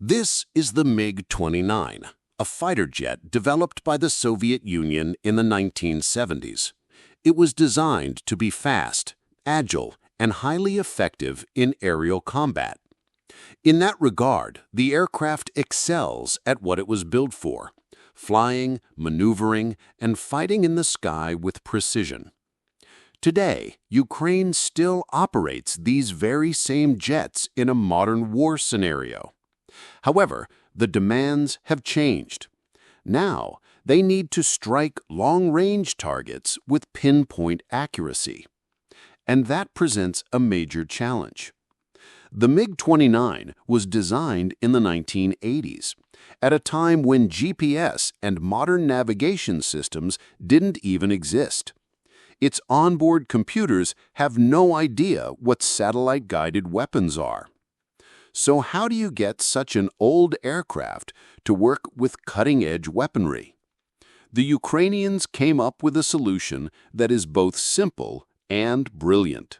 This is the MiG-29, a fighter jet developed by the Soviet Union in the 1970s. It was designed to be fast, agile, and highly effective in aerial combat. In that regard, the aircraft excels at what it was built for: flying, maneuvering, and fighting in the sky with precision. Today, Ukraine still operates these very same jets in a modern war scenario. However, the demands have changed. Now, they need to strike long-range targets with pinpoint accuracy. And that presents a major challenge. The MiG-29 was designed in the 1980s, at a time when GPS and modern navigation systems didn't even exist. Its onboard computers have no idea what satellite-guided weapons are. So how do you get such an old aircraft to work with cutting-edge weaponry? The Ukrainians came up with a solution that is both simple and brilliant.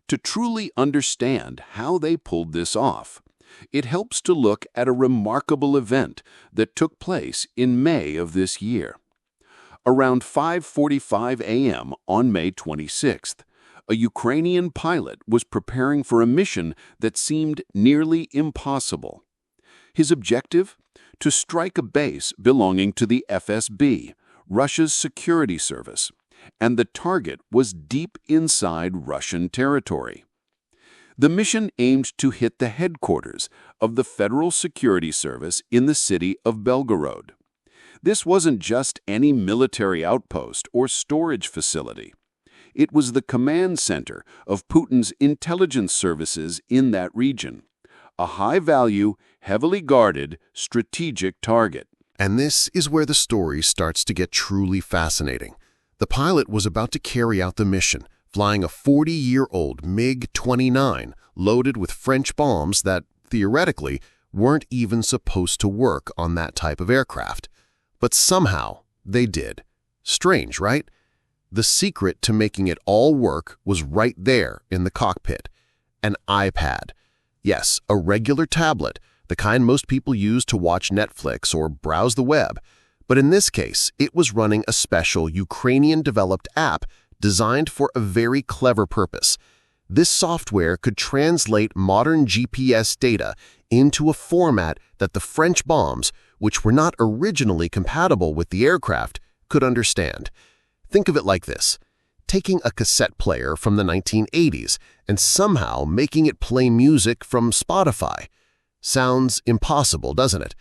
To truly understand how they pulled this off, it helps to look at a remarkable event that took place in May of this year. Around 5:45 a.m. on May 26th, a Ukrainian pilot was preparing for a mission that seemed nearly impossible. His objective? To strike a base belonging to the FSB, Russia's security service, and the target was deep inside Russian territory. The mission aimed to hit the headquarters of the Federal Security Service in the city of Belgorod. This wasn't just any military outpost or storage facility. It was the command center of Putin's intelligence services in that region, a high-value, heavily guarded, strategic target. And this is where the story starts to get truly fascinating. The pilot was about to carry out the mission, flying a 40-year-old MiG-29 loaded with French bombs that, theoretically, weren't even supposed to work on that type of aircraft. But somehow, they did. Strange, right? The secret to making it all work was right there in the cockpit. An iPad. Yes, a regular tablet, the kind most people use to watch Netflix or browse the web. But in this case, it was running a special Ukrainian-developed app designed for a very clever purpose. This software could translate modern GPS data into a format that the French bombs, which were not originally compatible with the aircraft, could understand. Think of it like this: taking a cassette player from the 1980s and somehow making it play music from Spotify. Sounds impossible, doesn't it?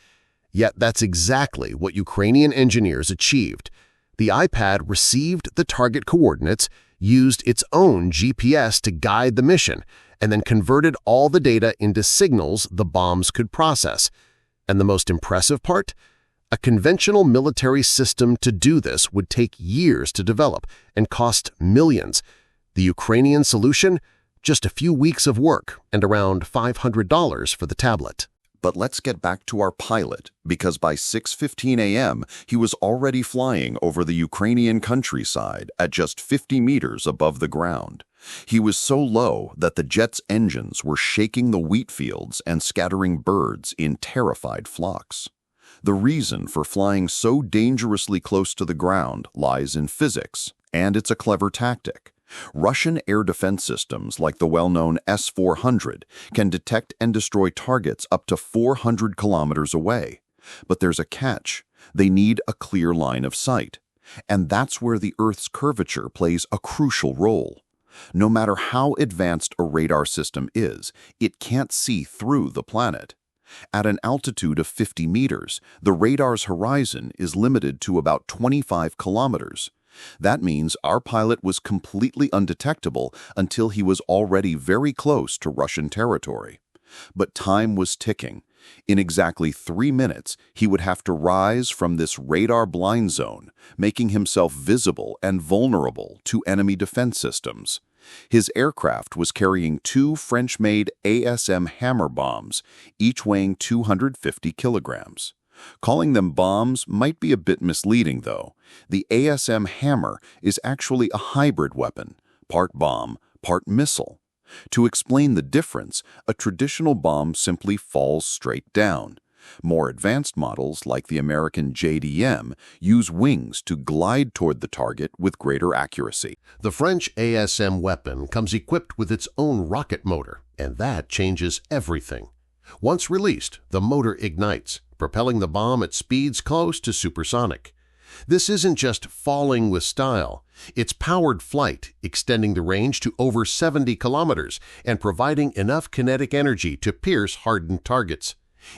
Yet that's exactly what Ukrainian engineers achieved. The iPad received the target coordinates, used its own GPS to guide the mission, and then converted all the data into signals the bombs could process. And the most impressive part? A conventional military system to do this would take years to develop and cost millions. The Ukrainian solution? Just a few weeks of work and around $500 for the tablet. But let's get back to our pilot, because by 6:15 a.m., he was already flying over the Ukrainian countryside at just 50 meters above the ground. He was so low that the jet's engines were shaking the wheat fields and scattering birds in terrified flocks. The reason for flying so dangerously close to the ground lies in physics, and it's a clever tactic. Russian air defense systems like the well-known S-400 can detect and destroy targets up to 400 kilometers away. But there's a catch. They need a clear line of sight. And that's where the Earth's curvature plays a crucial role. No matter how advanced a radar system is, it can't see through the planet. At an altitude of 50 meters, the radar's horizon is limited to about 25 kilometers. That means our pilot was completely undetectable until he was already very close to Russian territory. But time was ticking. In exactly 3 minutes, he would have to rise from this radar blind zone, making himself visible and vulnerable to enemy defense systems. His aircraft was carrying 2 French-made ASM Hammer bombs, each weighing 250 kilograms. Calling them bombs might be a bit misleading, though. The ASM Hammer is actually a hybrid weapon, part bomb, part missile. To explain the difference, a traditional bomb simply falls straight down. More advanced models, like the American JDM, use wings to glide toward the target with greater accuracy. The French ASM weapon comes equipped with its own rocket motor, and that changes everything. Once released, the motor ignites, propelling the bomb at speeds close to supersonic. This isn't just falling with style. It's powered flight, extending the range to over 70 kilometers and providing enough kinetic energy to pierce hardened targets.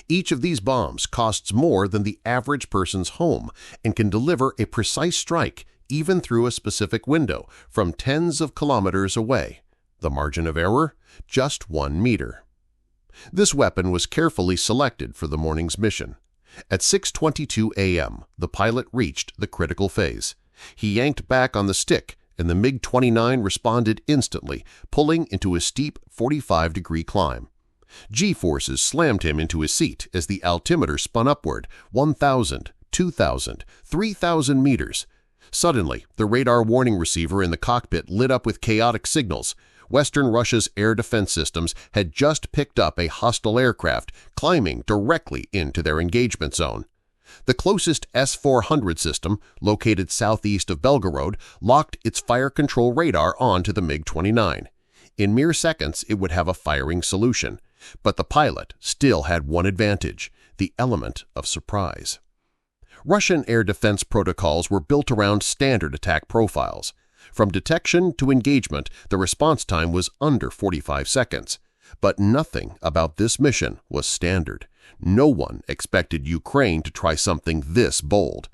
Each of these bombs costs more than the average person's home and can deliver a precise strike even through a specific window from tens of kilometers away. The margin of error? Just 1 meter. This weapon was carefully selected for the morning's mission. At 6:22 a.m., the pilot reached the critical phase. He yanked back on the stick, and the MiG-29 responded instantly, pulling into a steep 45-degree climb. G-forces slammed him into his seat as the altimeter spun upward 1,000, 2,000, 3,000 meters. Suddenly, the radar warning receiver in the cockpit lit up with chaotic signals. Western Russia's air defense systems had just picked up a hostile aircraft climbing directly into their engagement zone. The closest S-400 system, located southeast of Belgorod, locked its fire control radar onto the MiG-29. In mere seconds, it would have a firing solution. But the pilot still had one advantage: the element of surprise. Russian air defense protocols were built around standard attack profiles. From detection to engagement, the response time was under 45 seconds. But nothing about this mission was standard. No one expected Ukraine to try something this bold.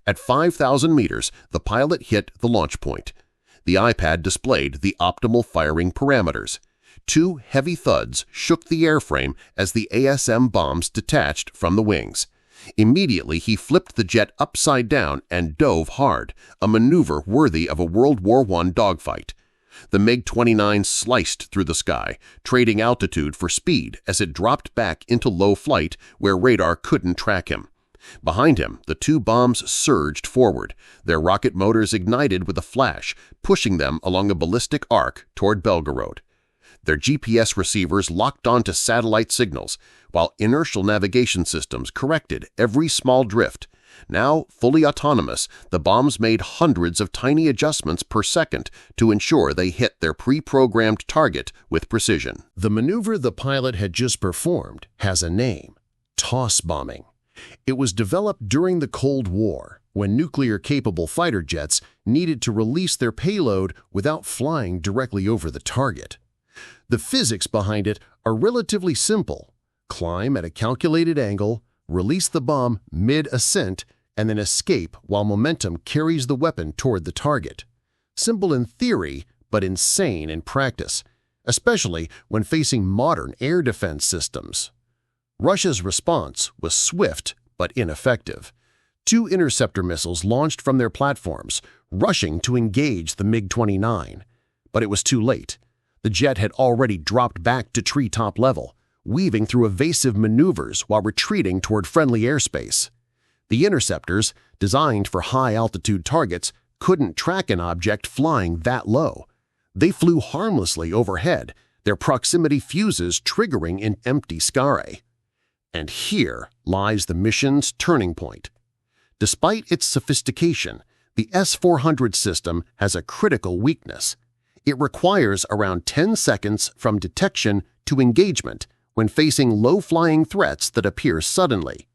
At 5,000 meters, the pilot hit the launch point. The iPad displayed the optimal firing parameters. 2 heavy thuds shook the airframe as the ASM bombs detached from the wings. Immediately, he flipped the jet upside down and dove hard, a maneuver worthy of a World War I dogfight. The MiG-29 sliced through the sky, trading altitude for speed as it dropped back into low flight where radar couldn't track him. Behind him, the 2 bombs surged forward, their rocket motors ignited with a flash, pushing them along a ballistic arc toward Belgorod. Their GPS receivers locked onto satellite signals, while inertial navigation systems corrected every small drift. Now fully autonomous, the bombs made hundreds of tiny adjustments per second to ensure they hit their pre-programmed target with precision. The maneuver the pilot had just performed has a name: toss bombing. It was developed during the Cold War, when nuclear-capable fighter jets needed to release their payload without flying directly over the target. The physics behind it are relatively simple: climb at a calculated angle, release the bomb mid-ascent, and then escape while momentum carries the weapon toward the target. Simple in theory, but insane in practice, especially when facing modern air defense systems. Russia's response was swift but ineffective. 2 interceptor missiles launched from their platforms, rushing to engage the MiG-29. But it was too late. The jet had already dropped back to treetop level, weaving through evasive maneuvers while retreating toward friendly airspace. The interceptors, designed for high-altitude targets, couldn't track an object flying that low. They flew harmlessly overhead, their proximity fuses triggering in empty sky. And here lies the mission's turning point. Despite its sophistication, the S-400 system has a critical weakness. It requires around 10 seconds from detection to engagement when facing low-flying threats that appear suddenly.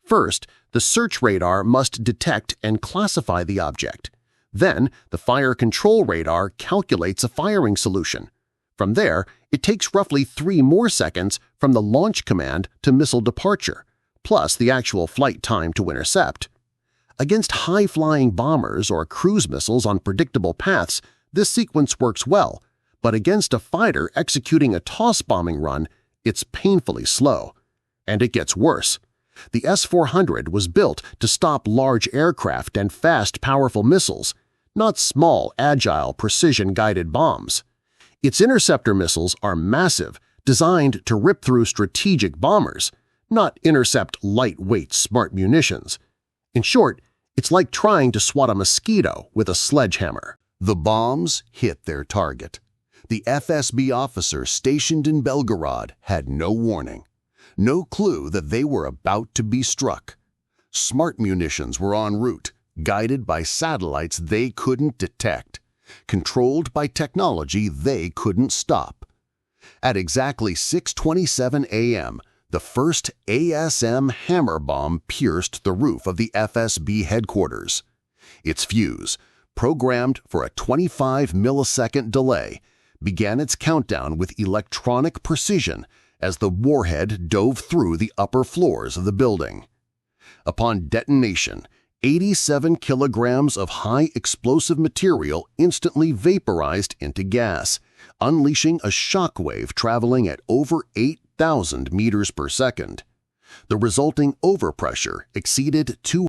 First, the search radar must detect and classify the object. Then, the fire control radar calculates a firing solution. From there, it takes roughly 3 more seconds from the launch command to missile departure, plus the actual flight time to intercept. Against high-flying bombers or cruise missiles on predictable paths, this sequence works well, but against a fighter executing a toss bombing run, it's painfully slow. And it gets worse. The S-400 was built to stop large aircraft and fast, powerful missiles, not small, agile, precision-guided bombs. Its interceptor missiles are massive, designed to rip through strategic bombers, not intercept lightweight, smart munitions. In short, it's like trying to swat a mosquito with a sledgehammer. The bombs hit their target. The FSB officer stationed in Belgorod had no warning, no clue that they were about to be struck. Smart munitions were en route, guided by satellites they couldn't detect, controlled by technology they couldn't stop. At exactly 6:27 a.m., the first ASM hammer bomb pierced the roof of the FSB headquarters. Its fuse, programmed for a 25-millisecond delay, began its countdown with electronic precision as the warhead dove through the upper floors of the building. Upon detonation, 87 kilograms of high explosive material instantly vaporized into gas, unleashing a shock wave traveling at over 8,000 meters per second. The resulting overpressure exceeded